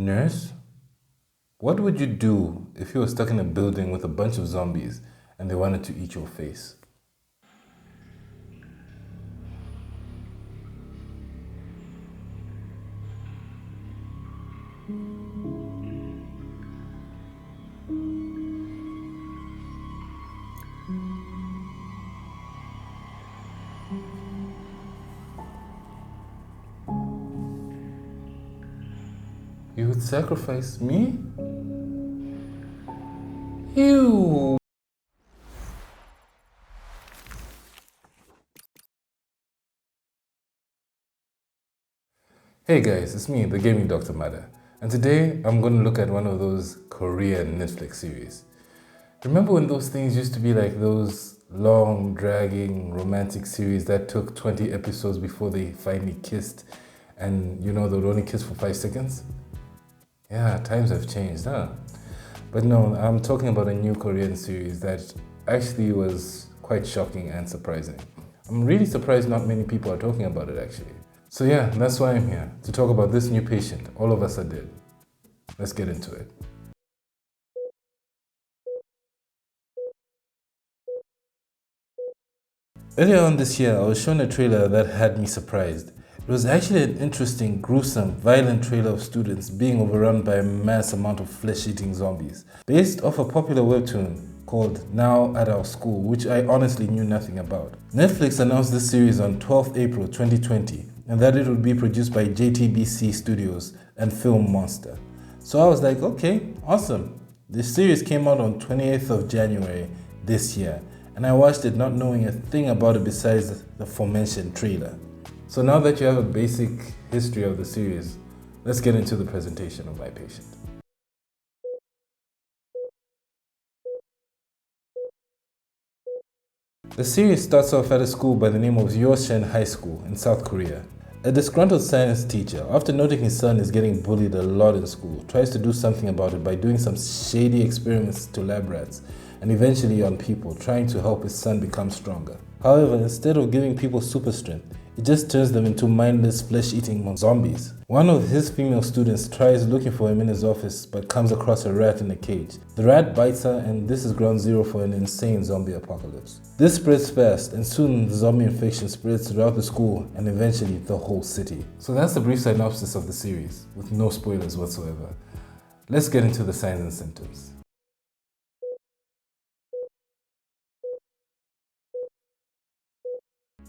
Nurse, what would you do if you were stuck in a building with a bunch of zombies and they wanted to eat your face? You would sacrifice me? Ew. Hey guys, it's me, the gaming Dr. Mada, and today I'm going to look at one of those Korean Netflix series. Remember when those things used to be like those long, dragging, romantic series that took 20 episodes before they finally kissed, and they would only kiss for 5 seconds? Yeah, times have changed, huh? But no, I'm talking about a new Korean series that actually was quite shocking and surprising. I'm really surprised not many people are talking about it actually. So yeah, that's why I'm here, to talk about this new patient all of us are dead. Let's get into it. Earlier on this year, I was shown a trailer that had me surprised. It was actually an interesting, gruesome, violent trailer of students being overrun by a mass amount of flesh-eating zombies, based off a popular webtoon called Now at Our School, which I honestly knew nothing about. Netflix announced this series on 12th April 2020, and that it would be produced by JTBC Studios and Film Monster. So I was like, okay, awesome. This series came out on 28th of January this year, and I watched it not knowing a thing about it besides the aforementioned trailer. So now that you have a basic history of the series, let's get into the presentation of my patient. The series starts off at a school by the name of Yoshen High School in South Korea. A disgruntled science teacher, after noting his son is getting bullied a lot in school, tries to do something about it by doing some shady experiments to lab rats and eventually on people, trying to help his son become stronger. However, instead of giving people super strength, it just turns them into mindless flesh-eating zombies. One of his female students tries looking for him in his office but comes across a rat in a cage. The rat bites her, and this is ground zero for an insane zombie apocalypse. This spreads fast, and soon the zombie infection spreads throughout the school and eventually the whole city. So that's the brief synopsis of the series, with no spoilers whatsoever. Let's get into the signs and symptoms.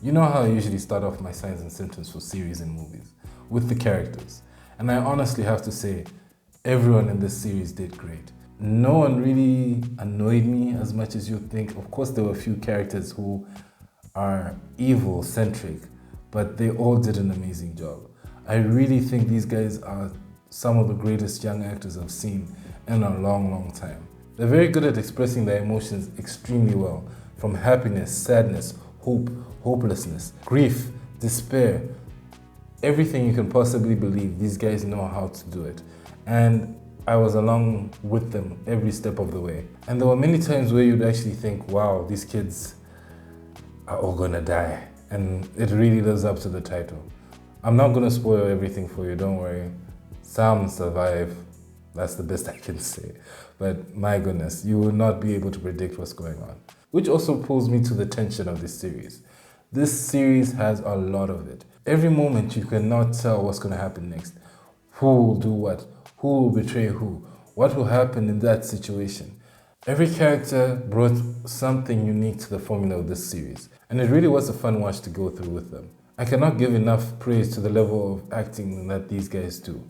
You know how I usually start off my signs and symptoms for series and movies, with the characters. And I honestly have to say, everyone in this series did great. No one really annoyed me as much as you'd think. Of course, there were a few characters who are evil-centric, but they all did an amazing job. I really think these guys are some of the greatest young actors I've seen in a long, long time. They're very good at expressing their emotions extremely well, from happiness, sadness, hope, hopelessness, grief, despair, everything you can possibly believe. These guys know how to do it. And I was along with them every step of the way. And there were many times where you'd actually think, wow, these kids are all gonna die. And it really lives up to the title. I'm not gonna spoil everything for you, don't worry. Some survive. That's the best I can say. But my goodness, you will not be able to predict what's going on. Which also pulls me to the tension of this series. This series has a lot of it. Every moment you cannot tell what's going to happen next. Who will do what? Who will betray who? What will happen in that situation? Every character brought something unique to the formula of this series. And it really was a fun watch to go through with them. I cannot give enough praise to the level of acting that these guys do.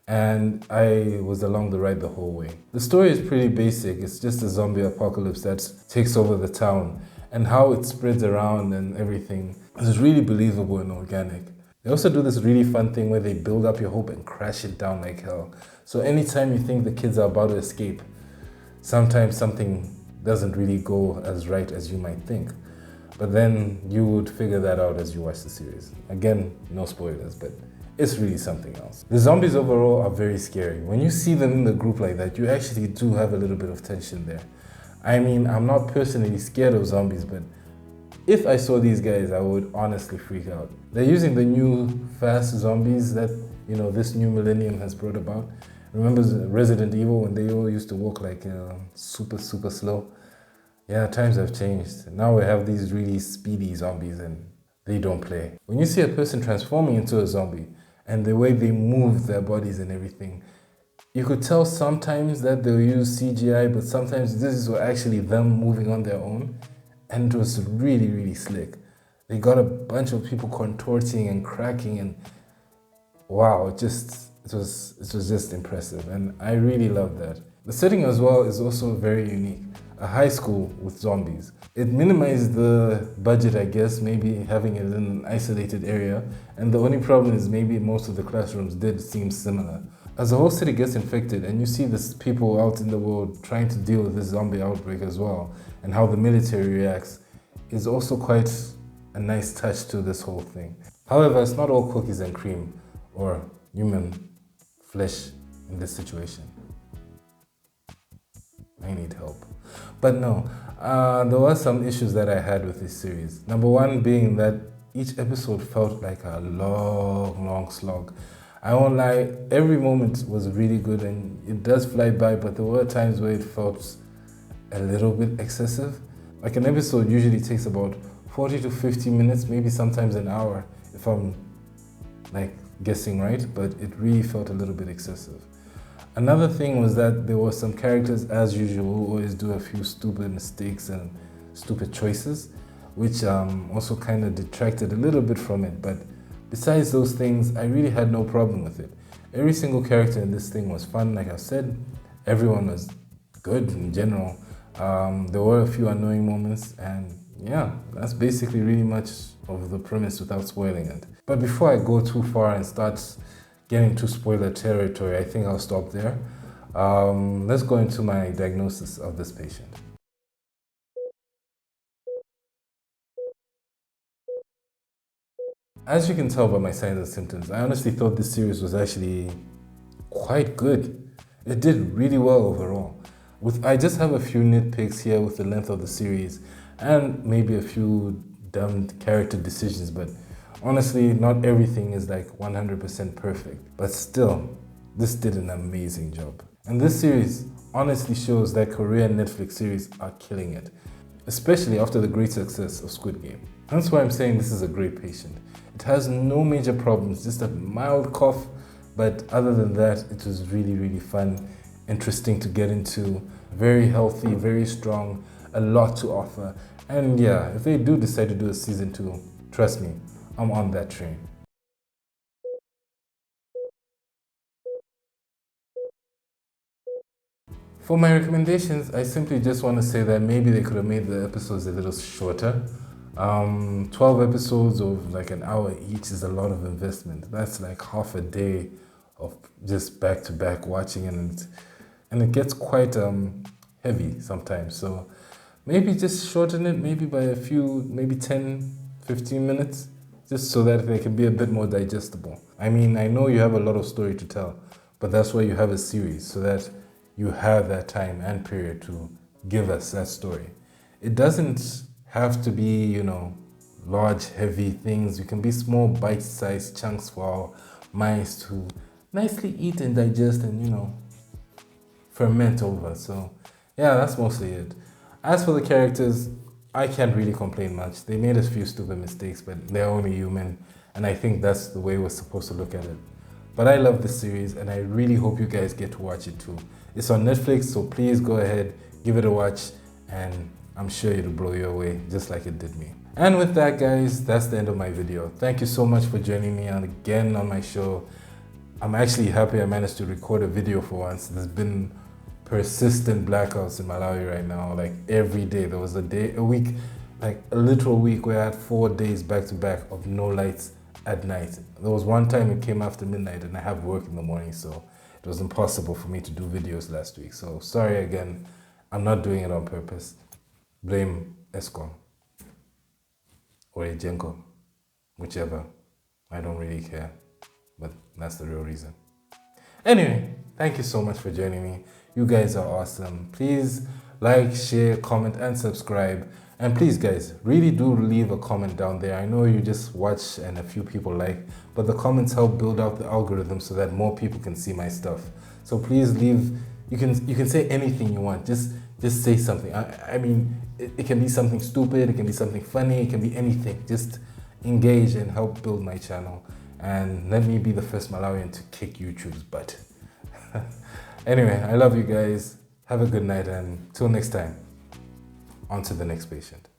And I was along the ride the whole way. The story is pretty basic. It's just a zombie apocalypse that takes over the town, and how it spreads around and everything is really believable and organic. They also do this really fun thing where they build up your hope and crash it down like hell. So anytime you think the kids are about to escape, sometimes something doesn't really go as right as you might think. But then you would figure that out as you watch the series. Again, no spoilers, but it's really something else. The zombies overall are very scary. When you see them in the group like that, you actually do have a little bit of tension there. I mean, I'm not personally scared of zombies, but if I saw these guys, I would honestly freak out. They're using the new fast zombies that, this new millennium has brought about. Remember Resident Evil when they all used to walk like super, super slow? Yeah, times have changed. Now we have these really speedy zombies and they don't play. When you see a person transforming into a zombie and the way they move their bodies and everything, you could tell sometimes that they'll use CGI, but sometimes this is actually them moving on their own. And it was really, really slick. They got a bunch of people contorting and cracking and wow, it was just impressive. And I really love that. The setting as well is also very unique. A high school with zombies. It minimized the budget, I guess, maybe having it in an isolated area. And the only problem is maybe most of the classrooms did seem similar. As the whole city gets infected and you see these people out in the world trying to deal with this zombie outbreak as well, and how the military reacts, is also quite a nice touch to this whole thing. However, it's not all cookies and cream or human flesh in this situation. I need help. But no, there were some issues that I had with this series. Number one being that each episode felt like a long slog. I won't lie, every moment was really good and it does fly by, but there were times where it felt a little bit excessive. Like an episode usually takes about 40 to 50 minutes, maybe sometimes an hour, if I'm like guessing right, but it really felt a little bit excessive. Another thing was that there were some characters, as usual, who always do a few stupid mistakes and stupid choices, which also kind of detracted a little bit from it. But besides those things, I really had no problem with it. Every single character in this thing was fun, like I said. Everyone was good in general. There were a few annoying moments, and yeah, that's basically really much of the premise without spoiling it. But before I go too far and start getting to spoiler territory, I think I'll stop there. Let's go into my diagnosis of this patient. As you can tell by my signs and symptoms, I honestly thought this series was actually quite good. It did really well overall. I just have a few nitpicks here with the length of the series and maybe a few dumb character decisions, but honestly, not everything is like 100% perfect, but still, this did an amazing job. And this series honestly shows that Korean Netflix series are killing it, especially after the great success of Squid Game. That's why I'm saying this is a great patient. It has no major problems, just a mild cough, but other than that, it was really, really fun, interesting to get into, very healthy, very strong, a lot to offer. And yeah, if they do decide to do a season 2, trust me, I'm on that train. For my recommendations, I simply just want to say that maybe they could have made the episodes a little shorter. 12 episodes of like an hour each is a lot of investment. That's like half a day of just back-to-back watching, and it gets quite heavy sometimes. So maybe just shorten it maybe by a few, maybe 10, 15 minutes, just so that they can be a bit more digestible. I mean, I know you have a lot of story to tell, but that's why you have a series, so that you have that time and period to give us that story. It doesn't have to be, large, heavy things. You can be small, bite-sized chunks for our minds to nicely eat and digest and, ferment over. So, yeah, that's mostly it. As for the characters, I can't really complain much. They made a few stupid mistakes, but they're only human, and I think that's the way we're supposed to look at it. But I love this series, and I really hope you guys get to watch it too. It's on Netflix, so please go ahead, give it a watch, and I'm sure it'll blow you away, just like it did me. And with that, guys, that's the end of my video. Thank you so much for joining me again on my show. I'm actually happy I managed to record a video for once. There's been persistent blackouts in Malawi right now, like every day. There was a week, like a literal week where I had 4 days back to back of no lights at night. There was one time it came after midnight and I have work in the morning, so it was impossible for me to do videos last week. So sorry again, I'm not doing it on purpose. Blame Escom or Ejenko, whichever. I don't really care, but that's the real reason. Anyway, thank you so much for joining me. You guys are awesome. Please like, share, comment, and subscribe. And please guys, really do leave a comment down there. I know you just watch and a few people like, but the comments help build out the algorithm so that more people can see my stuff. So please leave, you can say anything you want, just say something. I mean, it can be something stupid, it can be something funny, it can be anything. Just engage and help build my channel. And let me be the first Malawian to kick YouTube's butt. Anyway, I love you guys. Have a good night, and till next time, on to the next patient.